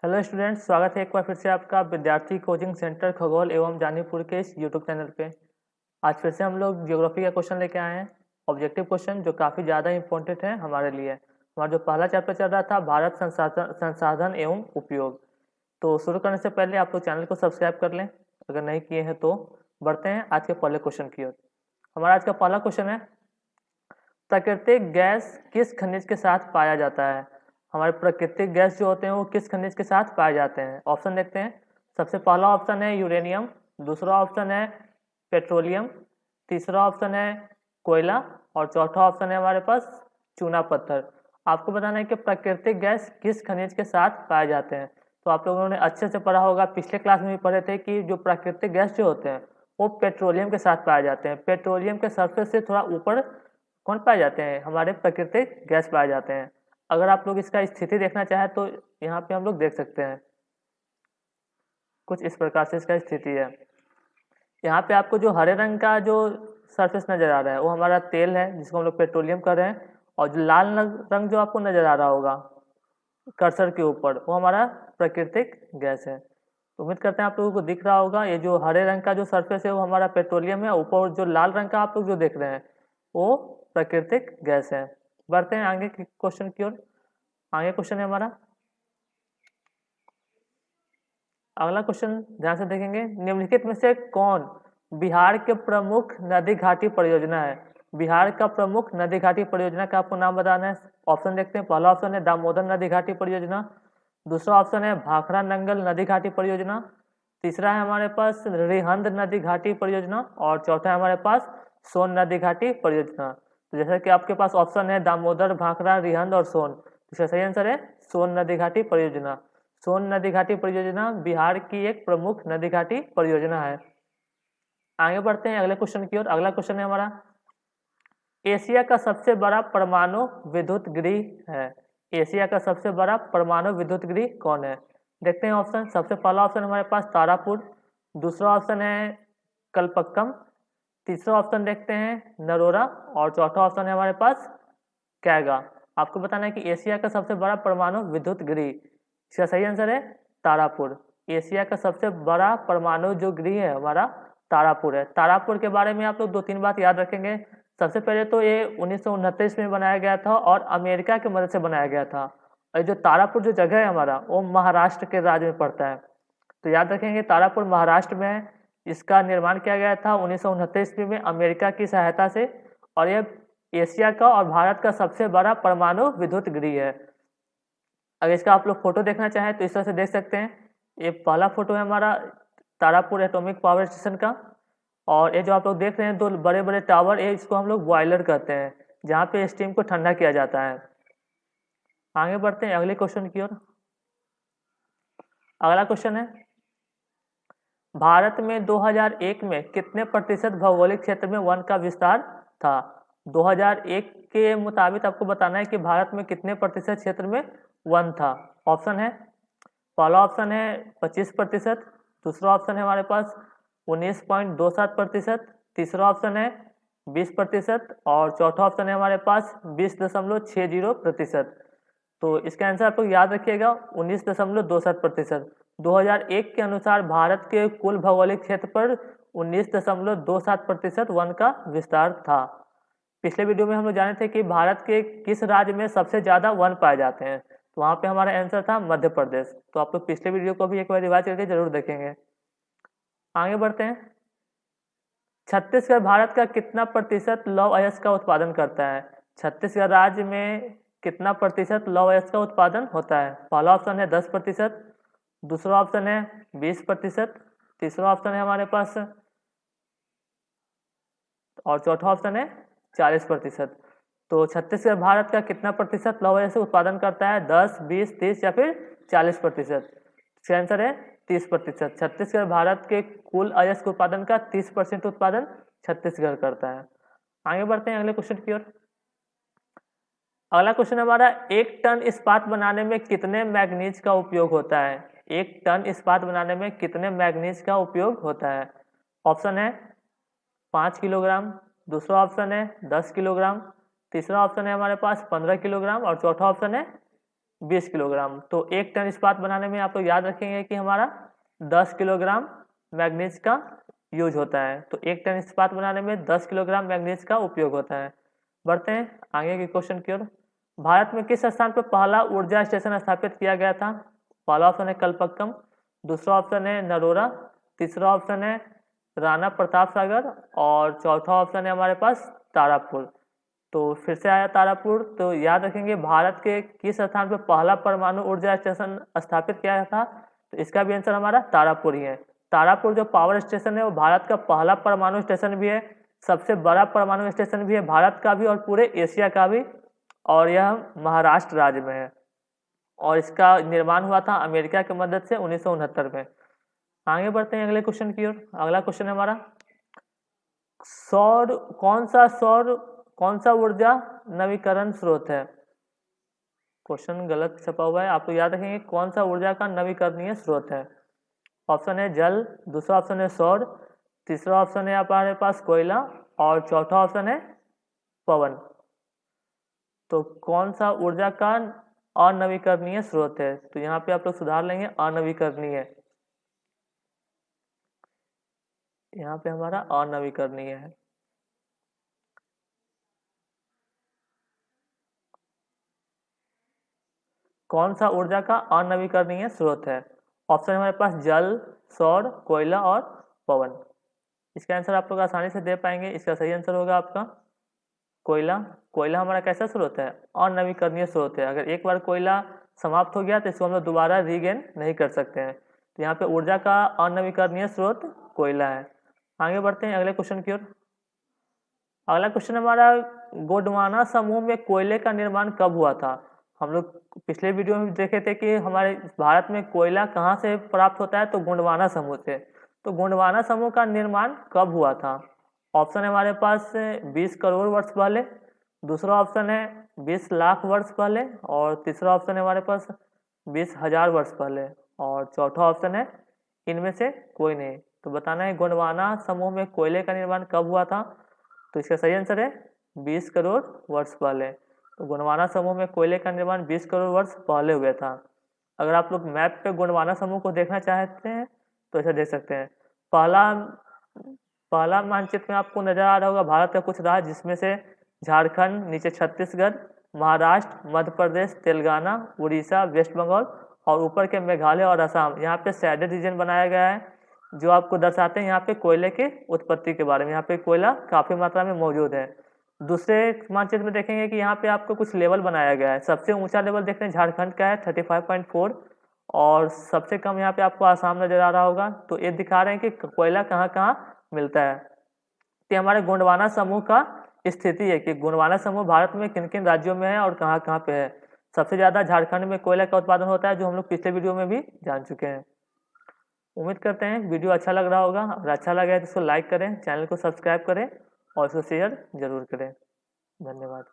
Hello students, स्वागत है एक बार फिर से आपका विद्यार्थी कोचिंग सेंटर खगोल एवं जानीपुर के इस यूट्यूब चैनल पे। आज फिर से हम लोग ज्योग्राफी का क्वेश्चन लेके आए हैं, ऑब्जेक्टिव क्वेश्चन जो काफ़ी ज़्यादा इंपॉर्टेंट है हमारे लिए। हमारा जो पहला चैप्टर चल रहा था भारत संसाधन संसाधन एवं उपयोग। तो शुरू करने से पहले आप लोग चैनल को सब्सक्राइब कर लें अगर नहीं किए हैं तो। बढ़ते हैं आज के पहले क्वेश्चन की ओर। हमारा आज का पहला क्वेश्चन है, प्राकृतिक गैस किस खनिज के साथ पाया जाता है। हमारे प्राकृतिक गैस जो होते हैं वो किस खनिज के साथ पाए जाते हैं। ऑप्शन देखते हैं। सबसे पहला ऑप्शन है यूरेनियम, दूसरा ऑप्शन है पेट्रोलियम, तीसरा ऑप्शन है कोयला और चौथा ऑप्शन है हमारे पास चूना पत्थर। आपको बताना है कि प्राकृतिक गैस किस खनिज के साथ पाए जाते हैं। तो आप लोगों ने अच्छे से पढ़ा होगा, पिछले क्लास में भी पढ़े थे कि जो प्राकृतिक गैस जो होते हैं वो पेट्रोलियम के साथ पाए जाते हैं। पेट्रोलियम के सरफेस से थोड़ा ऊपर कौन पाए जाते हैं, हमारे प्राकृतिक गैस पाए जाते हैं। अगर आप लोग इसका स्थिति देखना चाहें तो यहाँ पे हम लोग देख सकते हैं, कुछ इस प्रकार से इसका स्थिति है। यहाँ पे आपको जो हरे रंग का जो सरफेस नजर आ रहा है वो हमारा तेल है जिसको हम लोग पेट्रोलियम कर रहे हैं, और जो लाल रंग जो आपको नजर आ रहा होगा कर्सर के ऊपर वो हमारा प्राकृतिक गैस है। तो उम्मीद करते हैं आप लोगों को दिख रहा होगा, ये जो हरे रंग का जो सरफेस है वो हमारा पेट्रोलियम है, ऊपर जो लाल रंग का आप लोग जो देख रहे हैं वो प्राकृतिक गैस है। बढ़ते हैं आगे के क्वेश्चन की ओर। आगे क्वेश्चन है हमारा, अगला क्वेश्चन ध्यान से देखेंगे। निम्नलिखित में से कौन बिहार के प्रमुख नदी घाटी परियोजना है। बिहार का प्रमुख नदी घाटी परियोजना का आपको नाम बताना है। ऑप्शन देखते हैं। पहला ऑप्शन है दामोदर नदी घाटी परियोजना, दूसरा ऑप्शन है भाखड़ा नंगल नदी घाटी परियोजना, तीसरा है हमारे पास रिहंद नदी घाटी परियोजना और चौथा है हमारे पास सोन नदी घाटी परियोजना। तो जैसा कि आपके पास ऑप्शन है दामोदर, भाखड़ा, रिहंद और सोन, तो इसका सही आंसर है सोन नदी घाटी परियोजना। सोन नदी घाटी परियोजना बिहार की एक प्रमुख नदी घाटी परियोजना है। आगे बढ़ते हैं अगले क्वेश्चन की ओर। अगला क्वेश्चन है हमारा, एशिया का सबसे बड़ा परमाणु विद्युत गृह है। एशिया का सबसे बड़ा परमाणु विद्युत गृह कौन है। देखते हैं ऑप्शन। सबसे पहला ऑप्शन हमारे पास तारापुर, दूसरा ऑप्शन है कलपक्कम, तीसरा ऑप्शन देखते हैं नरोरा और चौथा ऑप्शन है हमारे पास कैगा। आपको बताना है कि एशिया का सबसे बड़ा परमाणु विद्युत गृह, इसका सही आंसर है तारापुर। एशिया का सबसे बड़ा परमाणु जो गृह है हमारा तारापुर है। तारापुर के बारे में आप लोग दो तीन बात याद रखेंगे। सबसे पहले तो ये 1929 में बनाया गया था और अमेरिका की मदद से बनाया गया था। और जो तारापुर जो जगह है हमारा वो महाराष्ट्र के राज्य में पड़ता है। तो याद रखेंगे तारापुर महाराष्ट्र में है। इसका निर्माण किया गया था 1929 में अमेरिका की सहायता से, और यह एशिया का और भारत का सबसे बड़ा परमाणु विद्युत गृह है। अगर इसका आप लोग फोटो देखना चाहें तो इस तरह से देख सकते हैं। ये पहला फोटो है हमारा तारापुर एटॉमिक पावर स्टेशन का, और ये जो आप लोग देख रहे हैं दो बड़े बड़े टावर, ये इसको हम लोग बॉयलर कहते हैं जहाँ पे स्टीम को ठंडा किया जाता है। आगे बढ़ते हैं अगले क्वेश्चन की ओर। अगला क्वेश्चन है, भारत में 2001 में कितने प्रतिशत भौगोलिक क्षेत्र में वन का विस्तार था। 2001 के मुताबिक आपको बताना है कि भारत में कितने प्रतिशत क्षेत्र में वन था। ऑप्शन है, पहला ऑप्शन है 25%, दूसरा ऑप्शन है हमारे पास 19.27%, तीसरा ऑप्शन है 20% और चौथा ऑप्शन है हमारे पास 20.60%। तो इसका आंसर आप लोग याद रखिएगा 19.27%। 2001 के अनुसार भारत के कुल भौगोलिक क्षेत्र पर 19.27% वन का विस्तार था। पिछले वीडियो में हम लोग जाने थे कि भारत के किस राज्य में सबसे ज़्यादा वन पाए जाते हैं, तो वहाँ पे हमारा आंसर था मध्य प्रदेश। तो आप लोग पिछले वीडियो को भी एक बार रिवाइज करके जरूर देखेंगे। आगे बढ़ते हैं। छत्तीसगढ़ भारत का कितना प्रतिशत लौह अयस्क का उत्पादन करता है। छत्तीसगढ़ राज्य में कितना प्रतिशत लौह अयस्क का उत्पादन होता है। पहला ऑप्शन है 10%, दूसरा ऑप्शन है 20%, तीसरा ऑप्शन है हमारे पास और चौथा ऑप्शन है 40%। तो छत्तीसगढ़ भारत का कितना प्रतिशत लौह अयस्क उत्पादन करता है, 10, 20, 30 या फिर 40%। इसका आंसर है 30%। छत्तीसगढ़ भारत के कुल अयस्क उत्पादन का 30% उत्पादन छत्तीसगढ़ करता है। आगे बढ़ते हैं अगले क्वेश्चन की ओर। अगला क्वेश्चन हमारा, एक टन इस्पात बनाने में कितने मैग्नीज का उपयोग होता है। एक टन इस्पात बनाने में कितने मैग्नीज का उपयोग होता है। ऑप्शन है 5 किलोग्राम, दूसरा ऑप्शन है 10 किलोग्राम, तीसरा ऑप्शन है हमारे पास 15 किलोग्राम और चौथा ऑप्शन है 20 किलोग्राम। तो 1 टन इस्पात बनाने में आप लोग याद रखेंगे कि हमारा 10 किलोग्राम मैग्नीज का यूज होता है। तो 1 टन इस्पात बनाने में 10 किलोग्राम मैग्नीज का उपयोग होता है। बढ़ते हैं आगे के क्वेश्चन की ओर। भारत में किस स्थान पर पहला ऊर्जा स्टेशन स्थापित किया गया था? पहला ऑप्शन है कलपक्कम, दूसरा ऑप्शन है नरोरा, तीसरा ऑप्शन है राणा प्रताप सागर और चौथा ऑप्शन है हमारे पास तारापुर। तो फिर से आया तारापुर। तो याद रखेंगे भारत के किस स्थान पर पहला परमाणु ऊर्जा स्टेशन स्थापित किया था? तो इसका भी आंसर हमारा तारापुर ही है। तारापुर जो पावर स्टेशन है वो भारत का पहला परमाणु स्टेशन भी है, सबसे बड़ा परमाणु स्टेशन भी है भारत का भी और पूरे एशिया का भी, और यह महाराष्ट्र राज्य में है और इसका निर्माण हुआ था अमेरिका की मदद से 1969 में। आगे बढ़ते हैं अगले क्वेश्चन की ओर। अगला क्वेश्चन है हमारा सौर कौन सा ऊर्जा नवीकरण स्रोत है? क्वेश्चन गलत छपा हुआ है, आप लोग याद रखेंगे कौन सा ऊर्जा का नवीकरणीय स्रोत है। ऑप्शन है जल, दूसरा ऑप्शन है सौर, तीसरा ऑप्शन है हमारे पास कोयला और चौथा ऑप्शन है पवन। तो कौन सा ऊर्जा का अनवीकरणीय स्रोत है? तो यहाँ पे आप लोग सुधार लेंगे अनवीकरणीय, यहाँ पे हमारा अनवीकरणीय है। कौन सा ऊर्जा का अनवीकरणीय स्रोत है? ऑप्शन हमारे पास जल, सौर, कोयला और पवन। इसका आंसर आप लोग आसानी से दे पाएंगे। इसका सही आंसर होगा आपका कोयला। कोयला हमारा कैसा स्रोत है? अनवीकरणीय स्रोत है। अगर एक बार कोयला समाप्त हो गया तो इसको हम लोग दोबारा रीगेन नहीं कर सकते हैं। तो यहाँ पे ऊर्जा का अनवीकरणीय स्रोत कोयला है। आगे बढ़ते हैं अगले क्वेश्चन की ओर। अगला क्वेश्चन हमारा गोंडवाना समूह में कोयले का निर्माण कब हुआ था? हम लोग पिछले वीडियो में देखे थे कि हमारे भारत में कोयला कहाँ से प्राप्त होता है, तो गोंडवाना समूह से। तो गोंडवाना समूह का निर्माण कब हुआ था? ऑप्शन है हमारे पास 20 करोड़ वर्ष पहले, दूसरा ऑप्शन है 20 लाख वर्ष पहले और तीसरा ऑप्शन है हमारे पास 20,000 वर्ष पहले और चौथा ऑप्शन है इनमें से कोई नहीं। तो बताना है गोंडवाना समूह में कोयले का निर्माण कब हुआ था? तो इसका सही आंसर है 20 करोड़ वर्ष पहले। तो गोंडवाना समूह में कोयले का निर्माण 20 करोड़ वर्ष पहले हुआ था। अगर आप लोग मैप पे गोंडवाना समूह को देखना चाहते हैं तो ऐसा देख सकते हैं। पहला मानचित्र में आपको नजर आ रहा होगा भारत का कुछ राज्य, जिसमें से झारखंड, नीचे छत्तीसगढ़, महाराष्ट्र, मध्य प्रदेश, तेलंगाना, उड़ीसा, वेस्ट बंगाल और ऊपर के मेघालय और असम। यहाँ पे शेडेड रीजन बनाया गया है जो आपको दर्शाते हैं यहाँ पे कोयले के उत्पत्ति के बारे में। यहाँ पे कोयला काफी मात्रा में मौजूद है। दूसरे मानचित्र में देखेंगे कि यहाँ पे आपको कुछ लेवल बनाया गया है। सबसे ऊंचा लेवल देख रहे हैं झारखंड का है 35.4 और सबसे कम यहाँ पे आपको आसाम नजर आ रहा होगा। तो ये दिखा रहे हैं कि कोयला कहाँ कहाँ मिलता है। तो हमारे गोंडवाना समूह का स्थिति है कि गोंडवाना समूह भारत में किन किन राज्यों में है और कहाँ कहाँ पे है। सबसे ज्यादा झारखंड में कोयला का उत्पादन होता है, जो हम लोग पिछले वीडियो में भी जान चुके हैं। उम्मीद करते हैं वीडियो अच्छा लग रहा होगा। अगर अच्छा लगा है तो इसको लाइक करें, चैनल को सब्सक्राइब करें और इसको शेयर जरूर करें। धन्यवाद।